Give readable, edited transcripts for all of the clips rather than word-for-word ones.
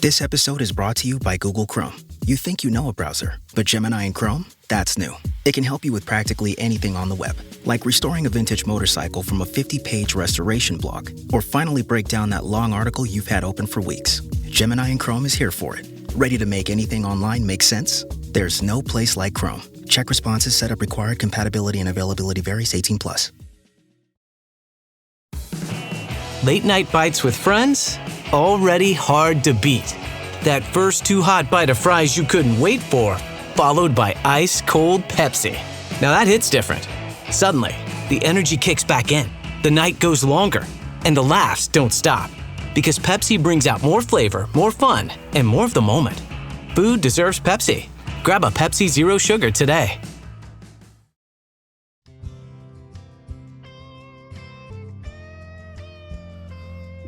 This episode is brought to you by Google Chrome. You think you know a browser, but Gemini and Chrome? That's new. It can help you with practically anything on the web, like restoring a vintage motorcycle from a 50-page restoration blog, or finally break down that long article you've had open for weeks. Gemini and Chrome is here for it. Ready to make anything online make sense? There's no place like Chrome. Check responses, setup required, compatibility and availability varies, 18+. Late night bites with friends? Already hard to beat. That first too hot bite of fries you couldn't wait for, followed by ice cold Pepsi. Now that hits different. Suddenly, the energy kicks back in, the night goes longer, and the laughs don't stop. Because Pepsi brings out more flavor, more fun, and more of the moment. Food deserves Pepsi. Grab a Pepsi Zero Sugar today.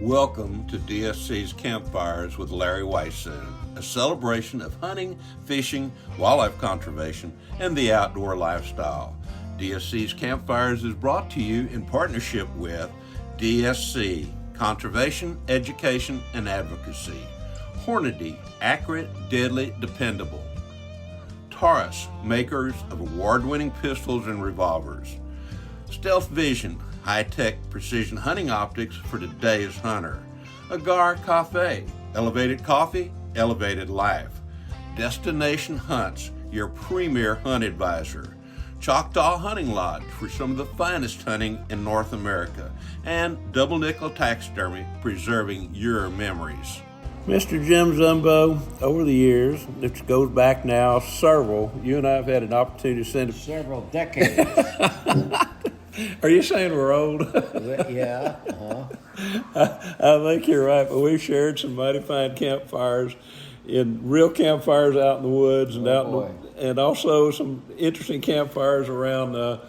Welcome to DSC's Campfires with Larry Weishuhn, a celebration of hunting, fishing, wildlife conservation, and the outdoor lifestyle. DSC's Campfires is brought to you in partnership with DSC, Conservation, Education, and Advocacy. Hornady, accurate, deadly, dependable. Taurus, makers of award-winning pistols and revolvers. Stealth Vision, high-tech precision hunting optics for today's hunter. Agar Cafe, elevated coffee, elevated life. Destination Hunts, your premier hunt advisor. Choctaw Hunting Lodge for some of the finest hunting in North America. And Double Nickel Taxidermy, preserving your memories. Mr. Jim Zumbo, over the years, which goes back now several, you and I have had an opportunity to send several decades. Are you saying we're old? Yeah. I think you're right, but we've shared some mighty fine campfires, in real campfires out in the woods, and and also some interesting campfires around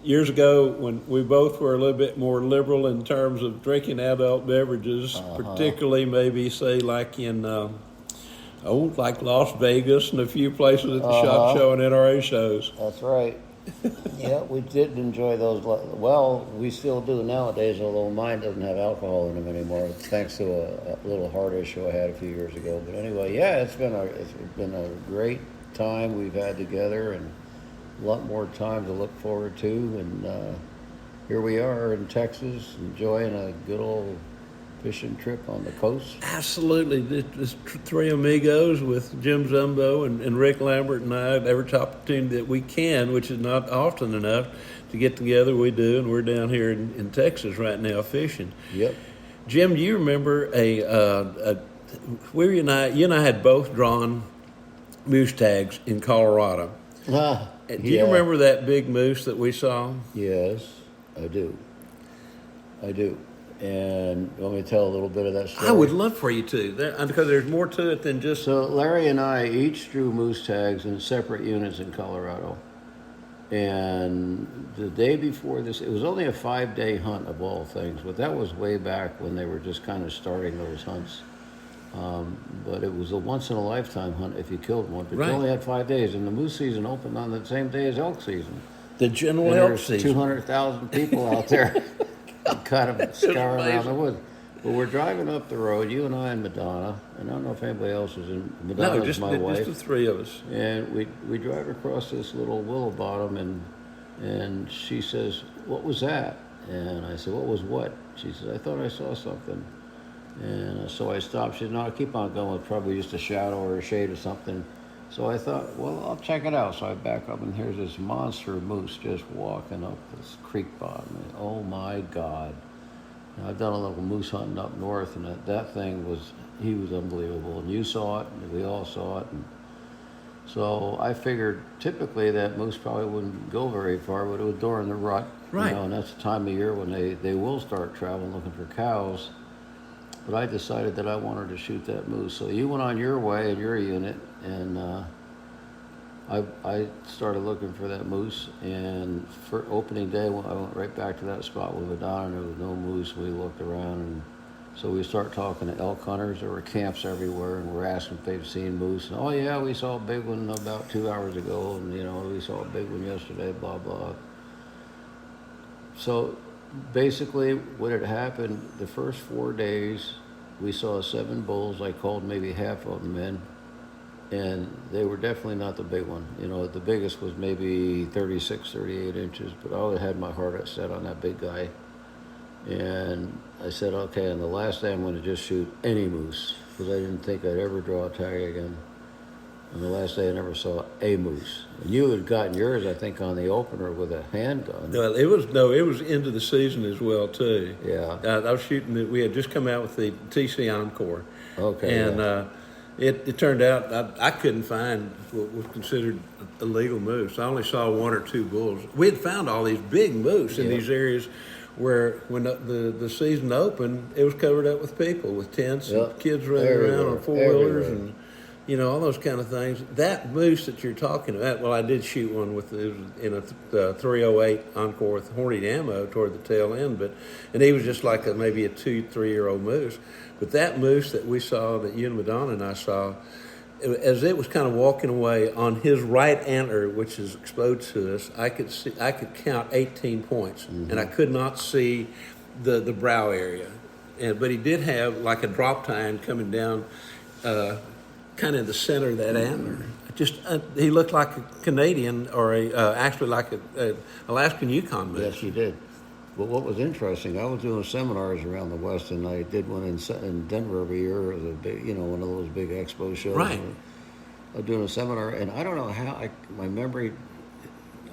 years ago when we both were a little bit more liberal in terms of drinking adult beverages, particularly maybe say like in like Las Vegas and a few places at the SHOT Show and NRA shows. That's right. Yeah, we did enjoy those. Well, we still do nowadays, although mine doesn't have alcohol in them anymore, thanks to a little heart issue I had a few years ago. But anyway, yeah, it's been a great time we've had together, and a lot more time to look forward to. And here we are in Texas, enjoying a good old fishing trip on the coast. Absolutely. This three amigos with Jim Zumbo and Rick Lambert and I, every opportunity that we can, which is not often enough to get together, we do, and we're down here in Texas right now fishing. Yep. Jim, do you remember you and I had both drawn moose tags in Colorado. Do you remember that big moose that we saw? Yes, I do. And you want me to tell a little bit of that story? I would love for you to, because there's more to it than just... So Larry and I each drew moose tags in separate units in Colorado. And the day before this, it was only a 5-day hunt of all things, but that was way back when they were just kind of starting those hunts. But it was a once-in-a-lifetime hunt if you killed one. But you only had 5 days, and the moose season opened on the same day as elk season. The general elk season. 200,000 people out there. Kind of scouring around the woods. But we're driving up the road, you and I and Madonna, and I don't know if anybody else was in. Madonna's my wife. Just the three of us. And we drive across this little willow bottom, and she says, "What was that?" And I said, "What was what?" She says, "I thought I saw something." And so I stopped. She said, "No, keep on going. It's probably just a shadow or a shade or something." So I thought, well, I'll check it out. So I back up, and here's this monster moose just walking up this creek bottom. And, oh, my God. Now, I've done a little moose hunting up north, and that thing he was unbelievable. And you saw it, and we all saw it. And so I figured typically that moose probably wouldn't go very far, but it was during the rut. Right. And that's the time of year when they will start traveling looking for cows. But I decided that I wanted to shoot that moose. So you went on your way in your unit, and I started looking for that moose. And for opening day, I went right back to that spot with Madonna, and there was no moose. We looked around, and so we start talking to elk hunters. There were camps everywhere, and we're asking if they've seen moose. And, oh, yeah, we saw a big one about 2 hours ago, and, we saw a big one yesterday, blah, blah. So basically what had happened the first 4 days, we saw 7 bulls. I called maybe half of them in, and they were definitely not the big one. You know, the biggest was maybe 36, 38 inches, but I always had my heart set on that big guy. And I said, okay, on the last day I'm going to just shoot any moose, because I didn't think I'd ever draw a tag again. And the last day I never saw a moose. And you had gotten yours, I think, on the opener with a handgun. Well, it was into the season as well too. Yeah. I was shooting. We had just come out with the TC Encore. Okay. And yeah. it turned out I couldn't find what was considered a legal moose. I only saw 1 or 2 bulls. We had found all these big moose in these areas where when the season opened, it was covered up with people, with tents and kids running around on 4-wheelers and, you know, all those kind of things. That moose that you're talking about, well, I did shoot one with it was in a 308 Encore with horned ammo toward the tail end, and he was just like maybe a 2-3-year-old moose. But that moose that we saw, that you and Madonna and I saw, as it was kind of walking away on his right antler, which is exposed to us, I could count 18 points, and I could not see the brow area. But he did have like a drop tine coming down, kind of in the center of that antler. He looked like a Canadian, or actually like a Alaskan Yukon moose. Yes, he did. But what was interesting, I was doing seminars around the West, and I did one in Denver every year, as a big, you know, one of those big expo shows. Right. I was doing a seminar, and I don't know how, my memory,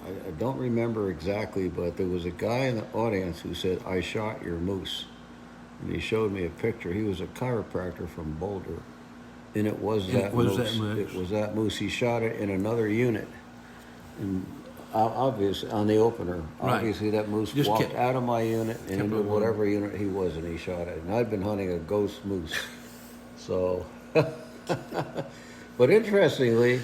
I don't remember exactly, but there was a guy in the audience who said, "I shot your moose." And he showed me a picture. He was a chiropractor from Boulder, and it was that moose. It was that moose. He shot it in another unit. And obviously, on the opener, obviously that moose just walked out of my unit and into whatever unit he was, and he shot it. And I'd been hunting a ghost moose. So, but interestingly,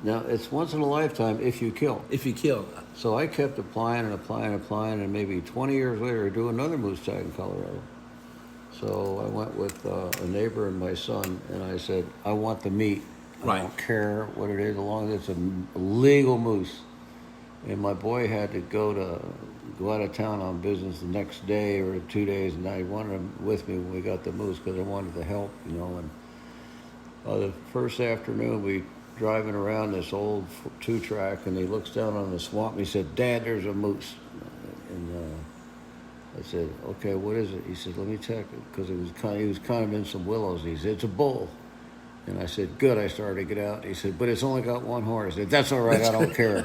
now it's once in a lifetime if you kill. If you kill. So I kept applying, and maybe 20 years later, I do another moose tag in Colorado. So I went with a neighbor and my son, and I said, I want the meat. I don't care what it is, as long as it's a legal moose. And my boy had to go out of town on business the next day or 2 days, and I wanted him with me when we got the moose because I wanted to help, you know. And the first afternoon, we driving around this old 2-track, and he looks down on the swamp, and he said, "Dad, there's a moose." And I said, "Okay, what is it?" He said, "Let me check it," because he was kind of in some willows. He said, "It's a bull." And I said, "Good." I started to get out. He said, "But it's only got 1 horn." I said, "That's all right. I don't care."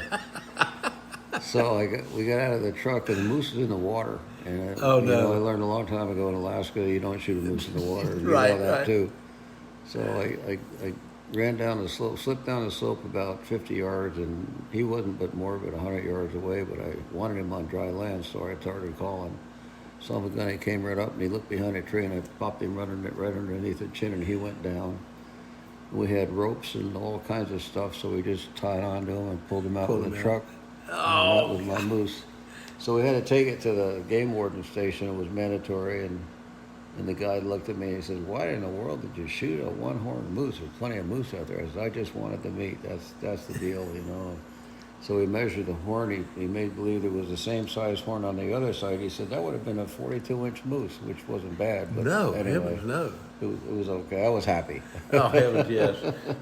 So we got out of the truck, and the moose is in the water. And I learned a long time ago in Alaska, you don't shoot a moose in the water. You know that too. So I ran down the slope, slipped down the slope about 50 yards, and he wasn't but more than 100 yards away, but I wanted him on dry land, so I started calling. Saw the gun, he came right up, and he looked behind a tree, and I popped him right underneath the chin, and he went down. We had ropes and all kinds of stuff, so we just tied onto him and pulled him out of the truck. And that was my moose. So we had to take it to the game warden station. It was mandatory, and the guy looked at me and he said, "Why in the world did you shoot a 1-horned moose? There's plenty of moose out there." I said, "I just wanted the meat. That's the deal, you know." So we measured the horn. He made believe it was the same size horn on the other side. He said that would have been a 42-inch moose, which wasn't bad. But anyway, it was okay. I was happy. Oh heavens, yes.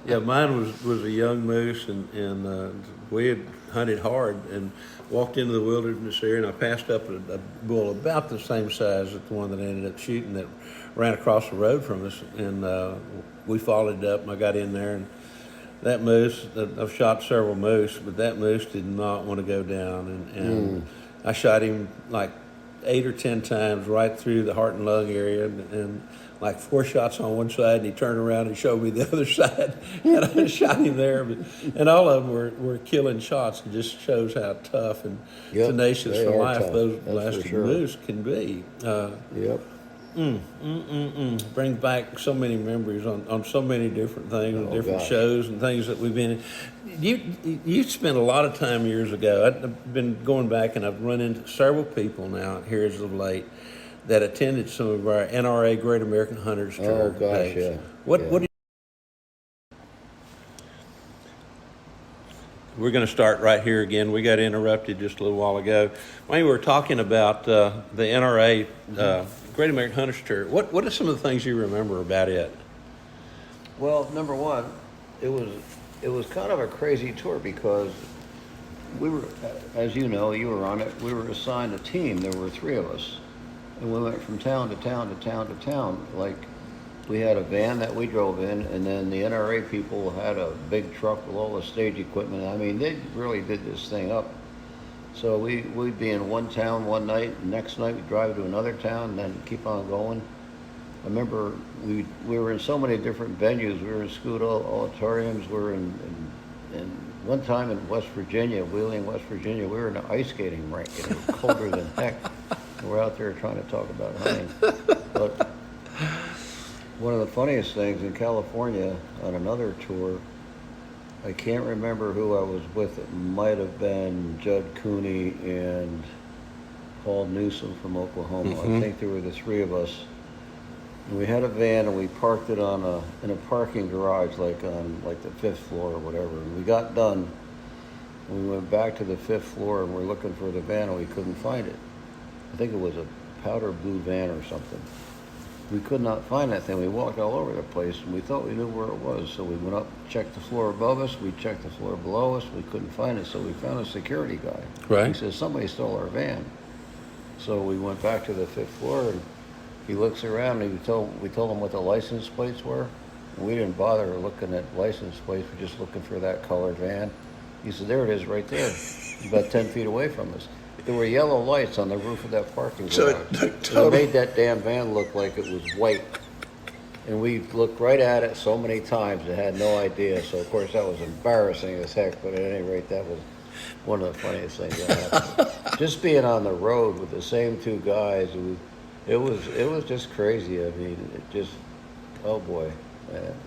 Yeah, mine was a young moose, and we had hunted hard and walked into the wilderness area, and I passed up a bull about the same size as the one that I ended up shooting that ran across the road from us, and we followed it up, and I got in there, and that moose, I've shot several moose, but that moose did not want to go down, and I shot him like 8 or 10 times right through the heart and lung area, and like 4 shots on one side, and he turned around and showed me the other side, and I shot him there. And all of them were killing shots. It just shows how tough and tenacious for life those Alaskan moose can be. Brings back so many memories on so many different things, and different shows and things that we've been in. You spent a lot of time years ago. I've been going back, and I've run into several people now here as of late that attended some of our NRA Great American Hunters Tour days. What we're going to start right here again. We got interrupted just a little while ago. We were talking about the NRA, Great American Hunters Tour. What are some of the things you remember about it? Well, number one, it was kind of a crazy tour because we were, as you know, you were on it. We were assigned a team. There were 3 of us, and we went from town to town to town to town. Like, we had a van that we drove in, and then the NRA people had a big truck with all the stage equipment. I mean, they really did this thing up. So we'd be in one town one night, and next night we'd drive to another town, and then keep on going. I remember we were in so many different venues. We were in Scoot auditoriums. We were in one time in West Virginia, Wheeling, West Virginia. We were in an ice skating rink, and it was colder than heck. And we're out there trying to talk about hunting. But one of the funniest things in California on another tour, I can't remember who I was with. It might have been Judd Cooney and Paul Newsom from Oklahoma. I think there were the 3 of us. And we had a van, and we parked it in a parking garage, like on the 5th floor or whatever. And we got done. And we went back to the 5th floor, and we're looking for the van, and we couldn't find it. I think it was a powder blue van or something. We could not find that thing. We walked all over the place, and we thought we knew where it was. So we went up, checked the floor above us. We checked the floor below us. We couldn't find it. So we found a security guy. Right. He says, somebody stole our van. So we went back to the 5th floor, and he looks around, and we told him what the license plates were. And we didn't bother looking at license plates. We're just looking for that colored van. He said, there it is right there, about 10 feet away from us. There were yellow lights on the roof of that parking garage. So it made that damn van look like it was white. And we looked right at it so many times and had no idea. So, of course, that was embarrassing as heck. But at any rate, that was one of the funniest things that happened. Just being on the road with the same 2 guys, it was just crazy. I mean, it just, oh boy.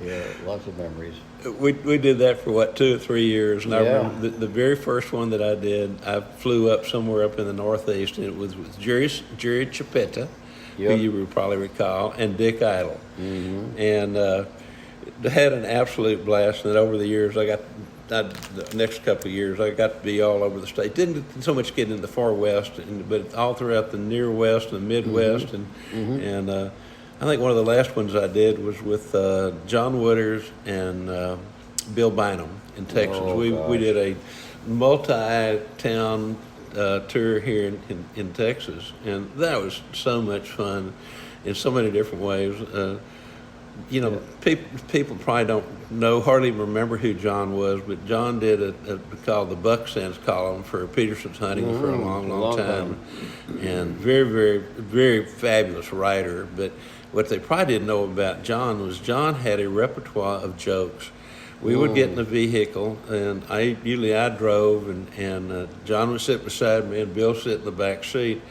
Yeah, lots of memories. We did that for 2 or 3 years, and I remember the very first one that I did. I flew up somewhere up in the Northeast, and it was with Jerry Chapetta, who you would probably recall, and Dick Idle, and had an absolute blast. And then over the years, the next couple of years, I got to be all over the state. Didn't so much get in the far west, but all throughout the near west and the Midwest, and I think one of the last ones I did was with John Wooders and Bill Bynum in Texas. We did a multi-town tour here in Texas, and that was so much fun in so many different ways. People probably don't hardly remember who John was, but John did a called the Buck Sense column for Peterson's Hunting for a long time, and very, very, very fabulous writer. But what they probably didn't know about John was John had a repertoire of jokes. We would get in the vehicle, and I drove, and John would sit beside me, and Bill would sit in the back seat.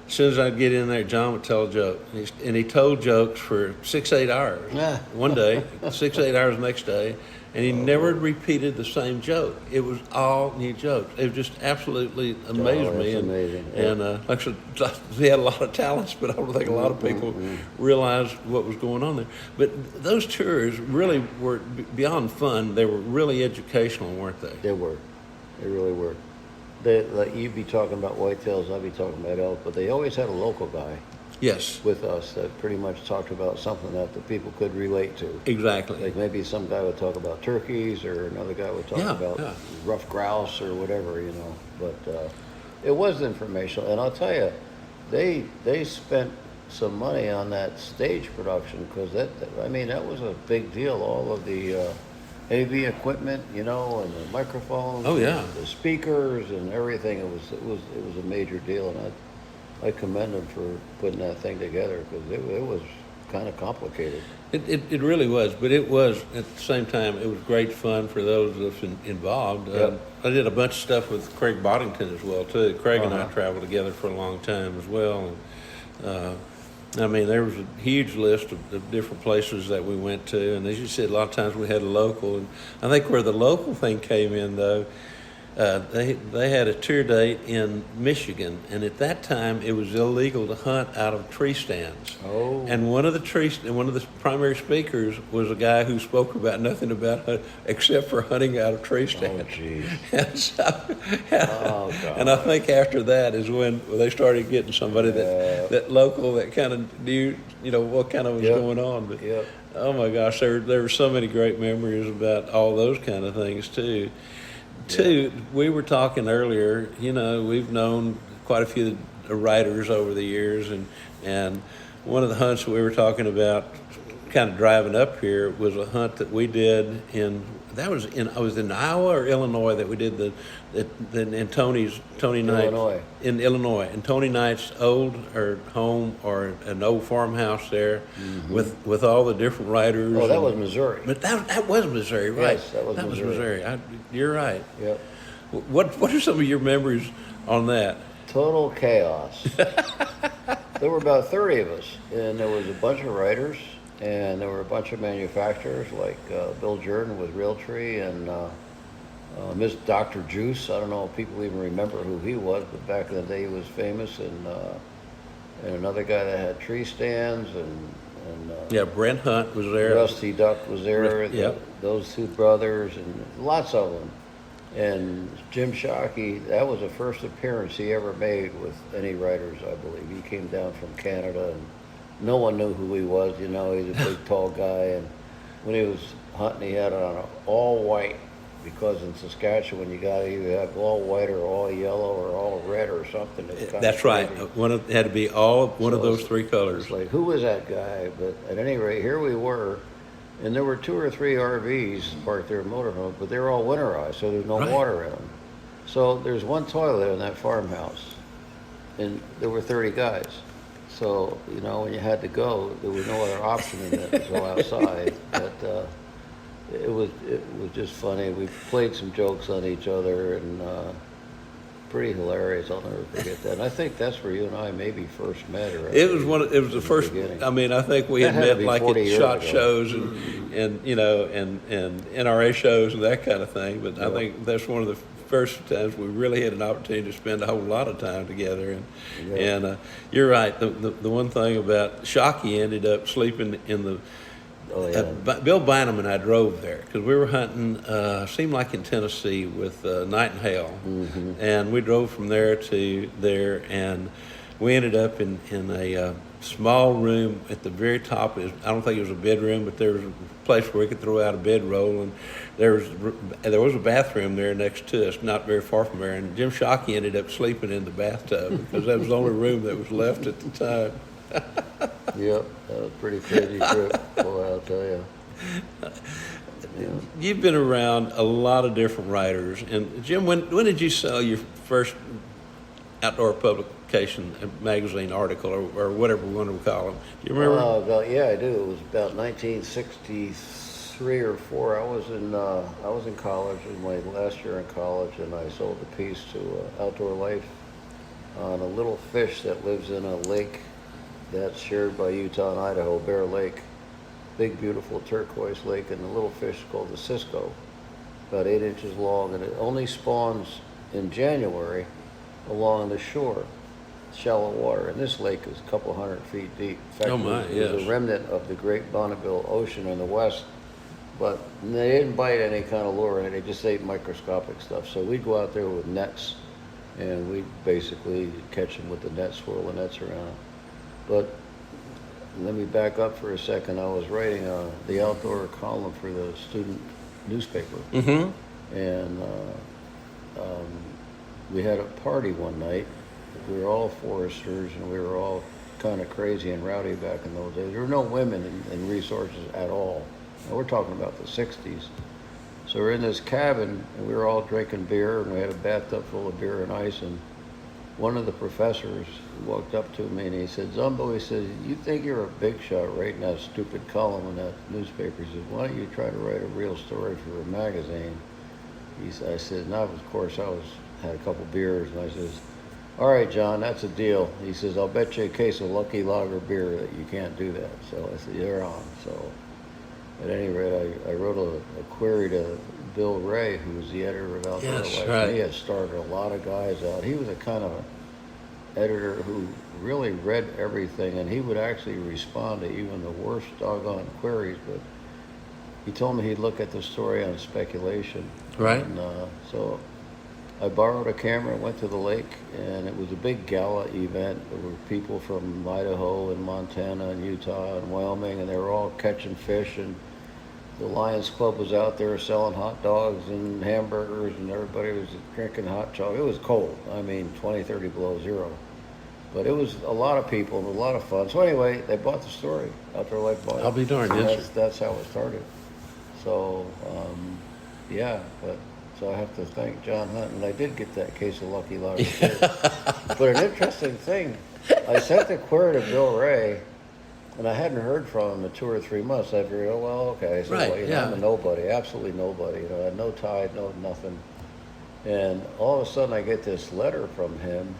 As soon as I'd get in there, John would tell a joke. And he told jokes for 6-8 hours one day, 6-8 hours the next day, and he never repeated the same joke. It was all new jokes. It just absolutely amazed me. And, amazing. And like I said, he had a lot of talents, but I don't think a lot of people realized what was going on there. But those tours really were beyond fun. They were really educational, weren't they? They were. They really were. Like you'd be talking about whitetails, I'd be talking about elk, but they always had a local guy. Yes. With us that pretty much talked about something that the people could relate to. Exactly. Like maybe some guy would talk about turkeys, or another guy would talk about rough grouse or whatever, But it was informational, and I'll tell you, they spent some money on that stage production because that was a big deal. All of the AV equipment, and the microphones, the speakers, and everything. It was a major deal, and I commend them for putting that thing together because it was kind of complicated. It really was, but it was, at the same time, it was great fun for those of us involved. I did a bunch of stuff with Craig Boddington as well, too. Craig and I traveled together for a long time as well. And, there was a huge list of different places that we went to, and as you said, a lot of times we had a local. And I think where the local thing came in, though, they had a tour date in Michigan, and at that time it was illegal to hunt out of tree stands. Oh. And one of the primary speakers was a guy who spoke about nothing about except for hunting out of tree stands. Oh, geez. And so, Oh, God. and I think after that is when they started getting somebody that local that kind of knew, what kind of was going on. But Yep. oh my gosh, there were so many great memories about all those kind of things too. Two, we were talking earlier, we've known quite a few writers over the years, and one of the hunts that we were talking about kind of driving up here was a hunt that we did I was in Iowa or Illinois that we did in Tony Knight's Illinois. in Illinois, and Tony Knight's old home or an old farmhouse there with all the different writers. Oh, that was Missouri. But that was Missouri, right? Yes, that was Missouri. You're right. Yep. What are some of your memories on that? Total chaos. There were about 30 of us, and there was a bunch of writers, and there were a bunch of manufacturers like Bill Jordan with Realtree and Miss Dr. Juice. I don't know if people even remember who he was, but back in the day he was famous, and another guy that had tree stands, and Brent Hunt was there. Rusty Duck was there. Yep. Those two brothers, and lots of them. And Jim Shockey, that was the first appearance he ever made with any writers, I believe. He came down from Canada, and no one knew who he was. He's a big, tall guy. And when he was hunting, he had on all white, because in Saskatchewan you got to either have all white or all yellow or all red or something. That's right. It had to be one of those three colors. It's like, who was that guy? But at any rate, here we were. And there were 2 or 3 RVs parked there, motorhomes, but they were all winterized, so there's no water in them. So there's one toilet in that farmhouse, and there were 30 guys. So, when you had to go, there was no other option than to go outside. But it was just funny. We played some jokes on each other, and pretty hilarious. I'll never forget that. And I think that's where you and I maybe first met. It was the first. Beginning. I think we had met like at SHOT shows and NRA shows and that kind of thing. But I think that's one of the first times we really had an opportunity to spend a whole lot of time together. And you're right. The one thing about Shockey ended up sleeping in the. Oh, yeah. Bill Bynum and I drove there because we were hunting, seemed like in Tennessee with Night and Hail. Mm-hmm. And we drove from there to there, and we ended up in a small room at the very top. I don't think it was a bedroom, but there was a place where we could throw out a bedroll, and there was a bathroom there next to us, not very far from there. And Jim Shockey ended up sleeping in the bathtub because that was the only room that was left at the time. Yep, that was a pretty crazy trip, boy, I'll tell you. Yeah. You've been around a lot of different writers. And Jim, when did you sell your first outdoor publication, magazine article, or whatever we want to call them? Do you remember? Yeah, I do. It was about 1963 or 4. I was in college, in my last year in college, and I sold a piece to Outdoor Life on a little fish that lives in a lake that's shared by Utah and Idaho, Bear Lake. Big, beautiful turquoise lake, and the little fish is called the Cisco, about 8 inches long, and it only spawns in January along the shore, shallow water. And this lake is a couple 100 feet deep. In fact, it was a remnant of the Great Bonneville Ocean in the west, but they didn't bite any kind of lure in it. They just ate microscopic stuff. So we'd go out there with nets, and we'd basically catch them with the nets, swirl the nets around. But let me back up for a second. I was writing the outdoor column for the student newspaper. Mm-hmm. And we had a party one night. We were all foresters, and we were all kind of crazy and rowdy back in those days. There were no women in resources at all. And we're talking about the 60s. So we're in this cabin, and we were all drinking beer, and we had a bathtub full of beer and ice, and one of the professors walked up to me and he said, "Zumbo," he said, "you think you're a big shot writing that stupid column in that newspaper?" He said, "Why don't you try to write a real story for a magazine?" I said, "No, of course, had a couple beers," and I says, "All right, John, that's a deal." He says, "I'll bet you a case of Lucky Lager beer that you can't do that." So I said, "You're on." So at any rate, I wrote a query to Bill Ray, who was the editor of Outdoor Yes, Life. right. He had started a lot of guys out. He was a kind of editor who really read everything, and he would actually respond to even the worst doggone queries, but he told me he'd look at the story on speculation. Right. And so I borrowed a camera and went to the lake, and it was a big gala event. There were people from Idaho and Montana and Utah and Wyoming, and they were all catching fish, and the Lions Club was out there selling hot dogs and hamburgers, and everybody was drinking hot chocolate. It was cold. I mean, 20, 30 below zero. But it was a lot of people and a lot of fun. So anyway, they bought the story, Outdoor Life bought it. I'll be darned, So yes, sir. that's how it started. So, yeah, so I have to thank John Hunt, and I did get that case of Lucky Lottery. But an interesting thing, I sent the query to Bill Ray, and I hadn't heard from him in 2 or 3 months. I figured, oh, well, okay. So, Right, well, yeah. I'm a nobody, absolutely nobody. I had no tide, no nothing. And all of a sudden I get this letter from him,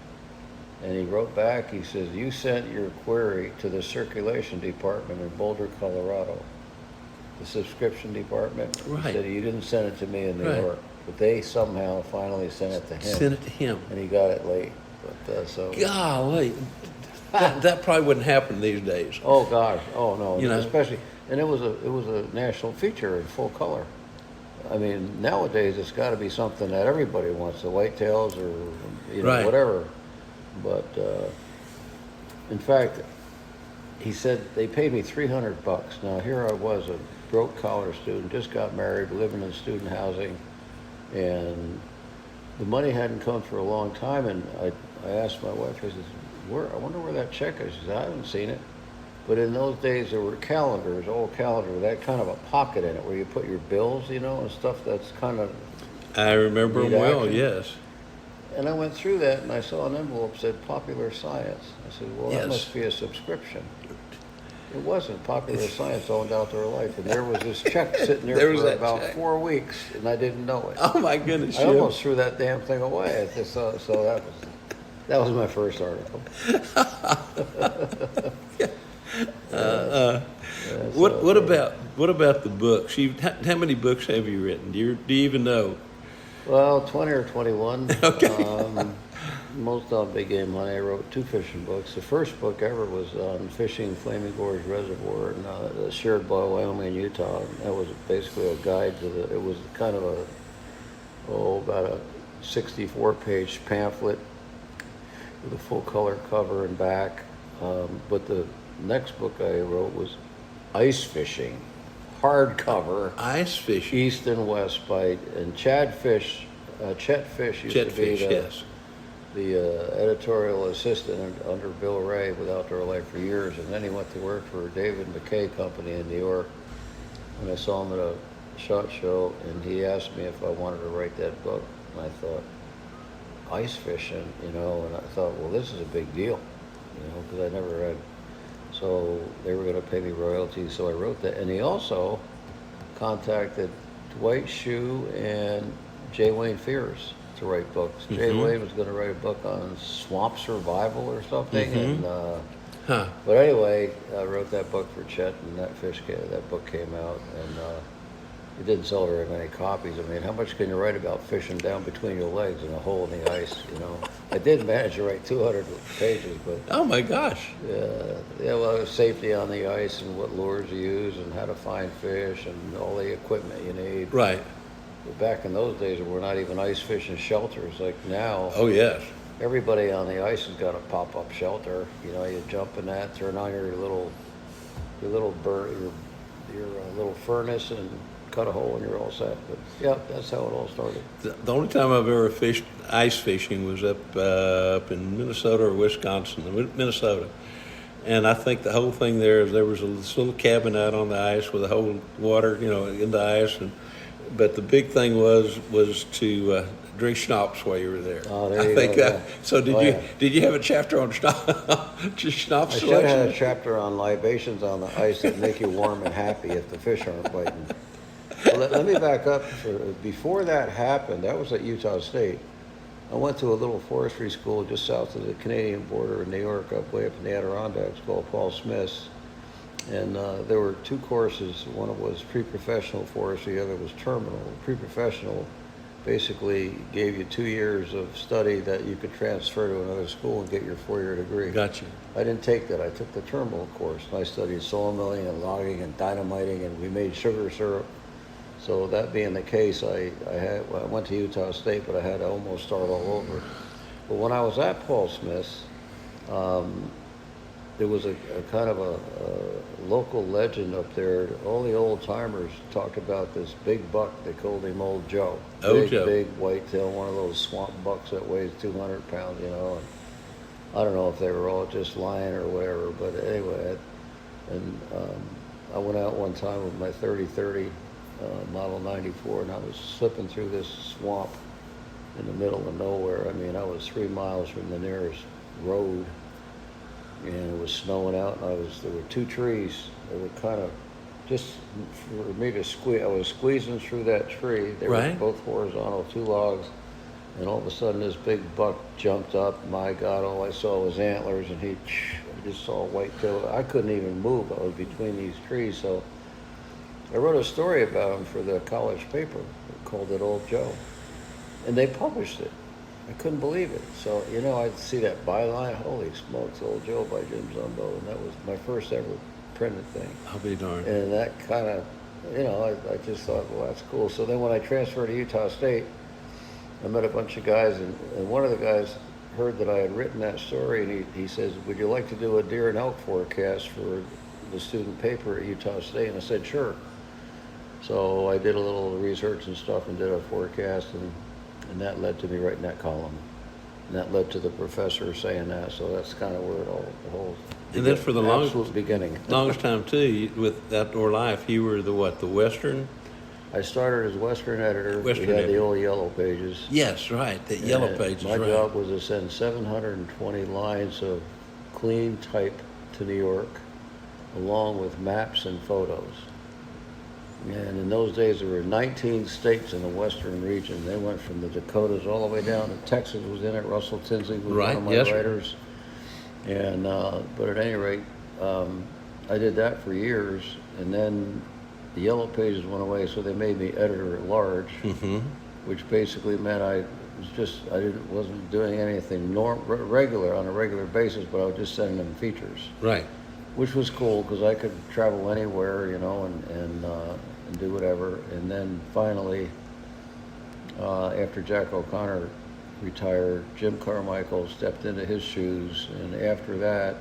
and he wrote back, he says, you sent your query to the circulation department in Boulder, Colorado. The subscription department. Right. He said, you didn't send it to me in New Right. York. But they somehow finally sent it to him. Send it to him. And he got it late. But so. Golly, that probably wouldn't happen these days. Oh gosh, oh no, You know. especially, and it was a national feature in full color. I mean, nowadays it's got to be something that everybody wants, the whitetails or Right. whatever. But in fact, he said they paid me $300. Now here I was, a broke college student, just got married, living in student housing, and the money hadn't come for a long time. And I asked my wife, I said, I wonder where that check is. She said, I haven't seen it. But in those days, there were calendars, old calendar, with that kind of a pocket in it where you put your bills, and stuff that's kind of. I remember him Need well, action. yes. And I went through that, and I saw an envelope that said Popular Science. I said, well, Yes. that must be a subscription. It wasn't. Popular Science owned Outdoor Life, and there was this check sitting there, There was for that about check. 4 weeks, and I didn't know it. Oh my goodness, I Jim. almost threw that damn thing away. I just, so that was my first article. What about the books? How many books have you written? Do you even know? Well, 20 or 21. Okay. Most on big game hunting. I wrote 2 fishing books. The first book ever was on fishing Flaming Gorge Reservoir, and shared by Wyoming and Utah. And that was basically a guide to it was kind of about a 64-page pamphlet with a full color cover and back. But the next book I wrote was ice fishing, hardcover. Ice fishing. East and West Bite, and Chet Fish used Jet to be fish, yes. the editorial assistant under Bill Ray with Outdoor Life for years, and then he went to work for David McKay Company in New York. And I saw him at a SHOT Show, and he asked me if I wanted to write that book, and I thought, ice fishing, and I thought, well, this is a big deal, because I never read. So they were going to pay me royalties, so I wrote that. And he also contacted Dwight Shue and J. Wayne Fears to write books. J. Wayne was going to write a book on swamp survival or something. And but anyway, I wrote that book for Chet, and that book came out, and it didn't sell very many copies. I mean, how much can you write about fishing down between your legs in a hole in the ice, I did manage to write 200 pages, but... Oh my gosh. well, it was safety on the ice and what lures you use and how to find fish and all the equipment you need. Right. But back in those days, there were not even ice fishing shelters like now. Oh yes. Everybody on the ice has got a pop-up shelter. You jump in that, turn on your little furnace and cut a hole and you're all set. But yeah, that's how it all started. The only time I've ever fished ice fishing was up in Minnesota or Wisconsin, Minnesota. And I think the whole thing there was this little cabin out on the ice with a whole water, in the ice. But the big thing was to drink schnapps while you were there. Oh, there you go. Yeah. So did you have a chapter on schnapps? I should have had a chapter on libations on the ice that make you warm and happy if the fish aren't biting. Well, let me back up. Before that happened, that was at Utah State. I went to a little forestry school just south of the Canadian border in New York, way up in the Adirondacks, called Paul Smith's. And there were two courses. One was pre-professional for us, the other was terminal. Pre-professional basically gave you 2 years of study that you could transfer to another school and get your 4-year degree. Gotcha. I didn't take that. I took the terminal course. I studied sawmilling and logging and dynamiting, and we made sugar syrup. So that being the case, I went to Utah State, but I had to almost start all over. But when I was at Paul Smith's, there was a kind of a local legend up there. All the old timers talked about this big buck. They called him Old Joe. Old Joe. Big whitetail, one of those swamp bucks that weighs 200 pounds, you know. And I don't know if they were all just lying or whatever, but anyway, I went out one time with my 30-30 Model 94, and I was slipping through this swamp in the middle of nowhere. I mean, I was 3 miles from the nearest road, and it was snowing out, and there were 2 trees that were kind of just for me to squeeze. I was squeezing through that tree. They were both horizontal, 2 logs, and all of a sudden this big buck jumped up. My God, all I saw was antlers, and I just saw a white tail. I couldn't even move. I was between these trees, so I wrote a story about him for the college paper. They called it Old Joe, and they published it. I couldn't believe it. So, you know, I'd see that byline, holy smokes, Old Joe by Jim Zumbo, and that was my first ever printed thing. I'll be darned. And that kind of, you know, I just thought, well, that's cool. So then when I transferred to Utah State, I met a bunch of guys, and one of the guys heard that I had written that story, and he says, would you like to do a deer and elk forecast for the student paper at Utah State? And I said, sure. So I did a little research and stuff and did a forecast, and that led to me writing that column. And that led to the professor saying that, so that's kind of where it all, the whole And that's for the absolute beginning. longest time, too, with Outdoor Life. You were the Western? I started as Western editor. Western we had editor. the old yellow pages. Yes, right, the yellow pages, My right. job was to send 720 lines of clean type to New York, along with maps and photos. And in those days, there were 19 states in the western region. They went from the Dakotas all the way down to Texas was in it. Russell Tinsley was one of my writers. And but at any rate, I did that for years, and then the yellow pages went away, so they made me editor at large, which basically meant I wasn't doing anything regular on a regular basis, but I was just sending them features. Right. Which was cool because I could travel anywhere, you know, and do whatever. And then finally, after Jack O'Connor retired, Jim Carmichael stepped into his shoes, and after that,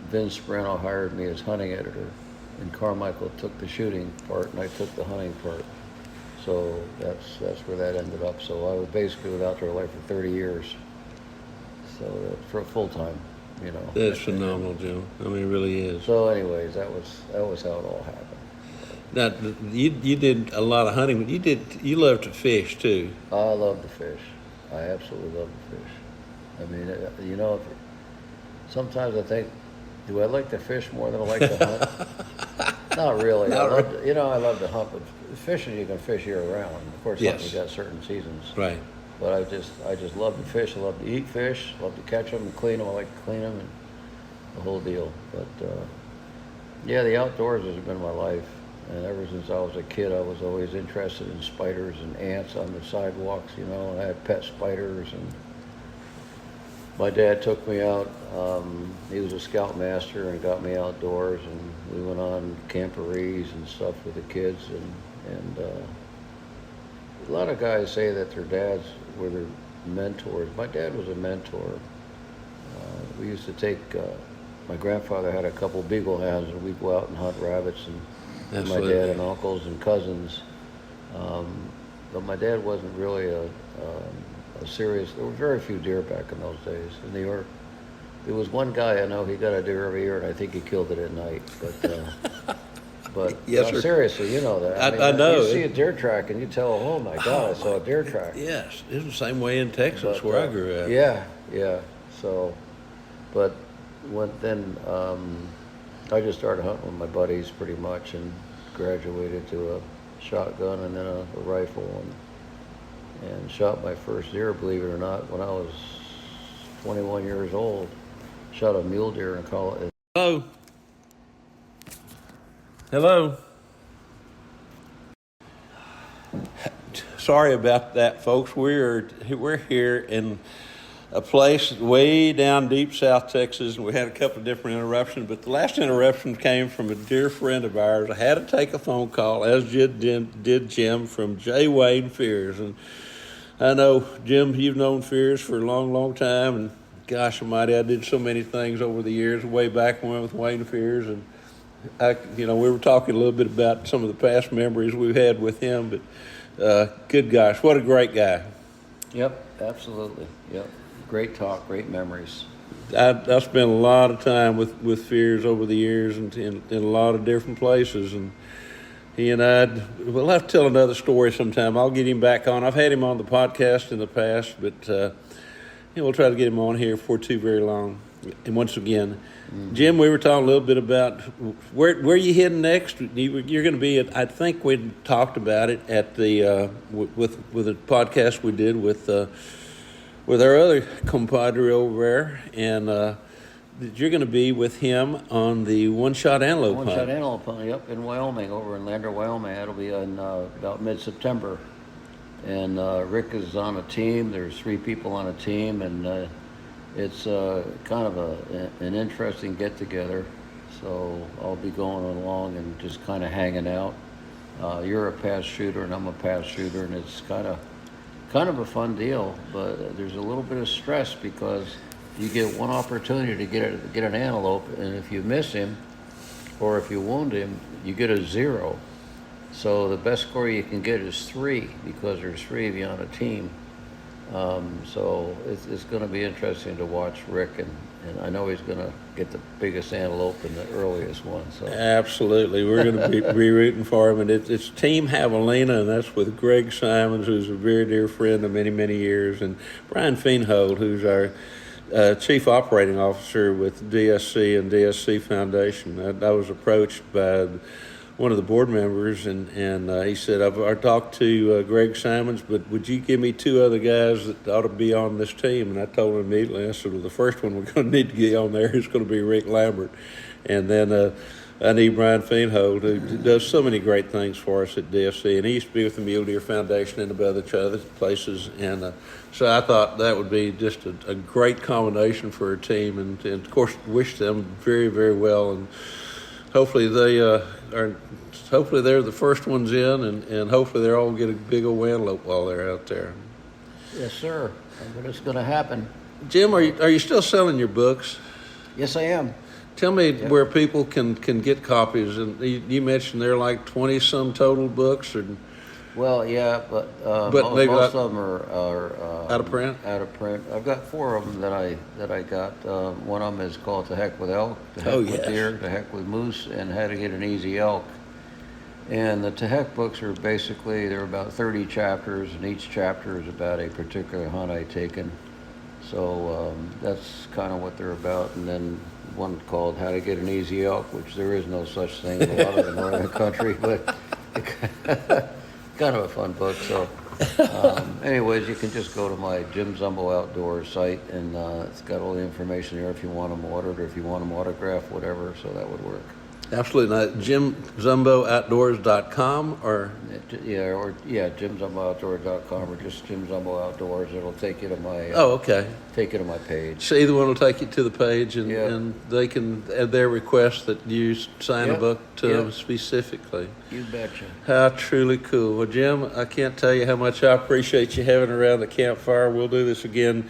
Vince Sperano hired me as hunting editor, and Carmichael took the shooting part, and I took the hunting part. So that's where that ended up. So I was basically with Outdoor Life for 30 years. So for full time. You know, that's phenomenal, Jim. I mean, it really is. So, anyways, that was how it all happened. Now, you did a lot of hunting, but you love to fish too. I love to fish. I absolutely love to fish. I mean, you know, sometimes I think, do I like to fish more than I like to hunt? Not really. I love to hunt, but fishing you can fish year round. Of course, hunting you got certain seasons. Right. But I just love to fish. I love to eat fish. Love to catch them and clean them. I like to clean them and the whole deal. But yeah, the outdoors has been my life. And ever since I was a kid, I was always interested in spiders and ants on the sidewalks. You know, and I had pet spiders. And my dad took me out. He was a scoutmaster and got me outdoors. And we went on camporees and stuff with the kids. And a lot of guys say that their dads were their mentors. My dad was a mentor. We used to take, my grandfather had a couple beagle hounds, and we'd go out and hunt rabbits, and my dad and uncles and cousins. But my dad wasn't really a serious, there were very few deer back in those days in New York. There was one guy I know, he got a deer every year, and I think he killed it at night. But yes, no, seriously, you know that. I know. You see a deer track and you tell, oh my God, I saw a deer track. Yes, it's the same way in Texas where I grew up. Yeah. So, but then I just started hunting with my buddies pretty much, and graduated to a shotgun and then a rifle, and shot my first deer, believe it or not, when I was 21 years old. Shot a mule deer in college. Hello. Hello. Sorry about that, folks. We're here in a place way down deep South Texas, and we had a couple of different interruptions. But the last interruption came from a dear friend of ours. I had to take a phone call, as did Jim, from J. Wayne Fears. And I know, Jim, you've known Fears for a long, long time, and gosh almighty, I did so many things over the years, way back when with Wayne Fears, and we were talking a little bit about some of the past memories we've had with him, but good gosh, what a great guy. Yep, absolutely. Yep, great talk, great memories. I spent a lot of time with Fears over the years and in a lot of different places, and he and we'll have to tell another story sometime. I'll get him back on. I've had him on the podcast in the past, but we'll try to get him on here before too very long. And once again, Jim, we were talking a little bit about where you heading next. You're going to be at, I think we talked about it at the with the podcast we did with our other compadre over there, and you're going to be with him on the one-shot antelope hunt. One-shot antelope hunt, yep, in Wyoming, over in Lander, Wyoming. That'll be in about mid-September. And Rick is on a team. There's 3 people on a team, and it's kind of an interesting get-together. So I'll be going along and just kind of hanging out. You're a pass shooter, and I'm a pass shooter, and it's kind of a fun deal. But there's a little bit of stress because you get one opportunity to get an antelope, and if you miss him or if you wound him, you get a 0. So the best score you can get is 3 because there's 3 of you on a team. So it's going to be interesting to watch Rick, and I know he's going to get the biggest antelope and the earliest one. So absolutely, we're going to be rooting for him, and it's Team Javelina, and that's with Greg Simons, who's a very dear friend of many, many years, and Brian Feenhold, who's our Chief Operating Officer with DSC and DSC Foundation. I was approached by one of the board members, and he said, I've talked to Greg Simons, but would you give me 2 other guys that ought to be on this team? And I told him immediately, I said, well, the first one we're going to need to get on there is going to be Rick Lambert. And then I need Brian Feenhold, who does so many great things for us at DFC, and he used to be with the Mule Deer Foundation and about other places. And so I thought that would be just a great combination for a team, and of course wish them very, very well. And hopefully hopefully they're the first ones in, and hopefully they're all get a big old antelope while they're out there. Yes, sir. But it's going to happen. Jim, are you still selling your books? Yes, I am. Tell me where people can get copies. And you mentioned there are like 20-some total books. Well, yeah, but most of them are out of print. Out of print. I've got 4 of them that I got. One of them is called "To Heck with Elk," "To Heck with Deer," "To Heck with Moose," and "How to Get an Easy Elk." And the "To Heck" books are basically, they're about 30 chapters, and each chapter is about a particular hunt I've taken. So that's kind of what they're about. And then one called "How to Get an Easy Elk," which there is no such thing in a lot of the northern country, but kind of a fun book. So anyways, you can just go to my Jim Zumbo Outdoors site, and it's got all the information there if you want them ordered or if you want them autographed, whatever, so that would work. Absolutely not. JimZumboOutdoors.com or JimZumboOutdoors.com or just Jim Zumbo Outdoors. It'll take you to my take you to my page. So either one will take you to the page, and they can add their request that you sign a book to them specifically. You betcha. How truly cool. Well, Jim, I can't tell you how much I appreciate you having around the campfire. We'll do this again.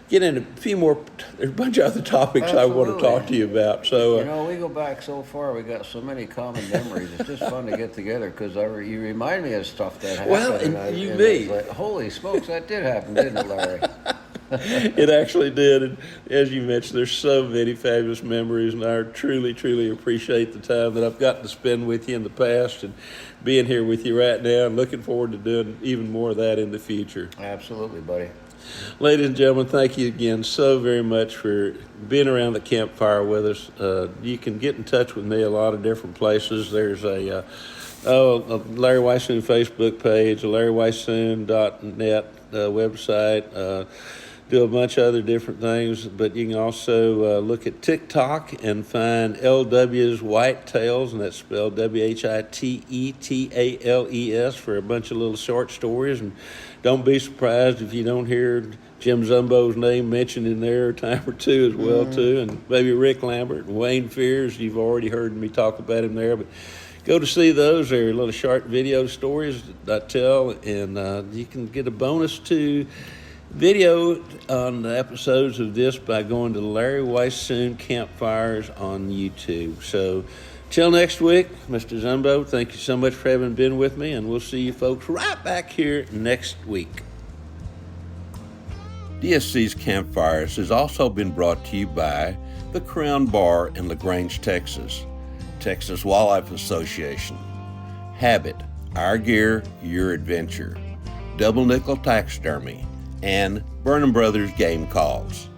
Get into a few more. There's a bunch of other topics I want to talk to you about. So we go back so far. We got so many common memories. It's just fun to get together because you remind me of stuff that happened. Well, and I was like, holy smokes, that did happen, didn't it, Larry? It actually did. And as you mentioned, there's so many fabulous memories, and I truly, truly appreciate the time that I've gotten to spend with you in the past and being here with you right now, and looking forward to doing even more of that in the future. Absolutely, buddy. Ladies and gentlemen, thank you again so very much for being around the campfire with us. You can get in touch with me a lot of different places. There's a Larry Weishuhn Facebook page, a LarryWeishuhn.net website. do a bunch of other different things, but you can also look at TikTok and find LW's Whitetails, and that's spelled WHITETALES, for a bunch of little short stories. And don't be surprised if you don't hear Jim Zumbo's name mentioned in there a time or two as well, too, and maybe Rick Lambert and Wayne Fears. You've already heard me talk about him there, but go to see those. They're little short video stories that I tell, and you can get a bonus to video on the episodes of this by going to Larry Weishuhn Campfires on YouTube. So till next week, Mr. Zumbo, thank you so much for having been with me, and we'll see you folks right back here next week. DSC's Campfires has also been brought to you by the Crown Bar in LaGrange, Texas, Texas Wildlife Association, Habit, Our Gear, Your Adventure, Double Nickel Taxidermy, and Burnham Brothers Game Calls.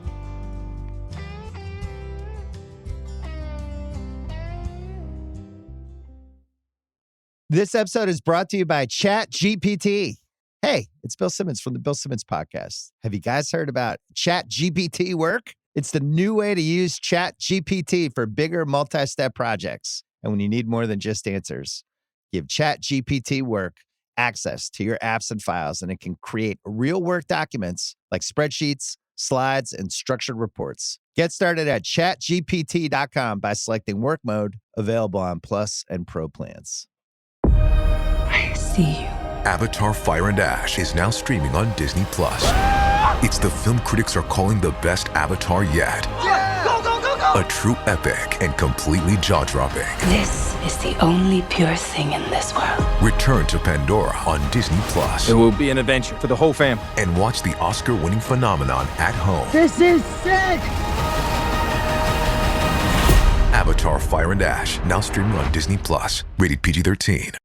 This episode is brought to you by ChatGPT. Hey, it's Bill Simmons from the Bill Simmons Podcast. Have you guys heard about ChatGPT work? It's the new way to use ChatGPT for bigger multi-step projects. And when you need more than just answers, give ChatGPT work access to your apps and files, and it can create real work documents like spreadsheets, slides, and structured reports. Get started at chatgpt.com by selecting work mode, available on Plus and Pro plans. I see you. Avatar: Fire and Ash is now streaming on Disney+. It's the film critics are calling the best Avatar yet. Yeah! Go, go, go, go! A true epic and completely jaw-dropping. This is the only pure thing in this world. Return to Pandora on Disney+. It will be an adventure for the whole fam. And watch the Oscar-winning phenomenon at home. This is sick! Avatar: Fire and Ash, now streaming on Disney+. Rated PG-13.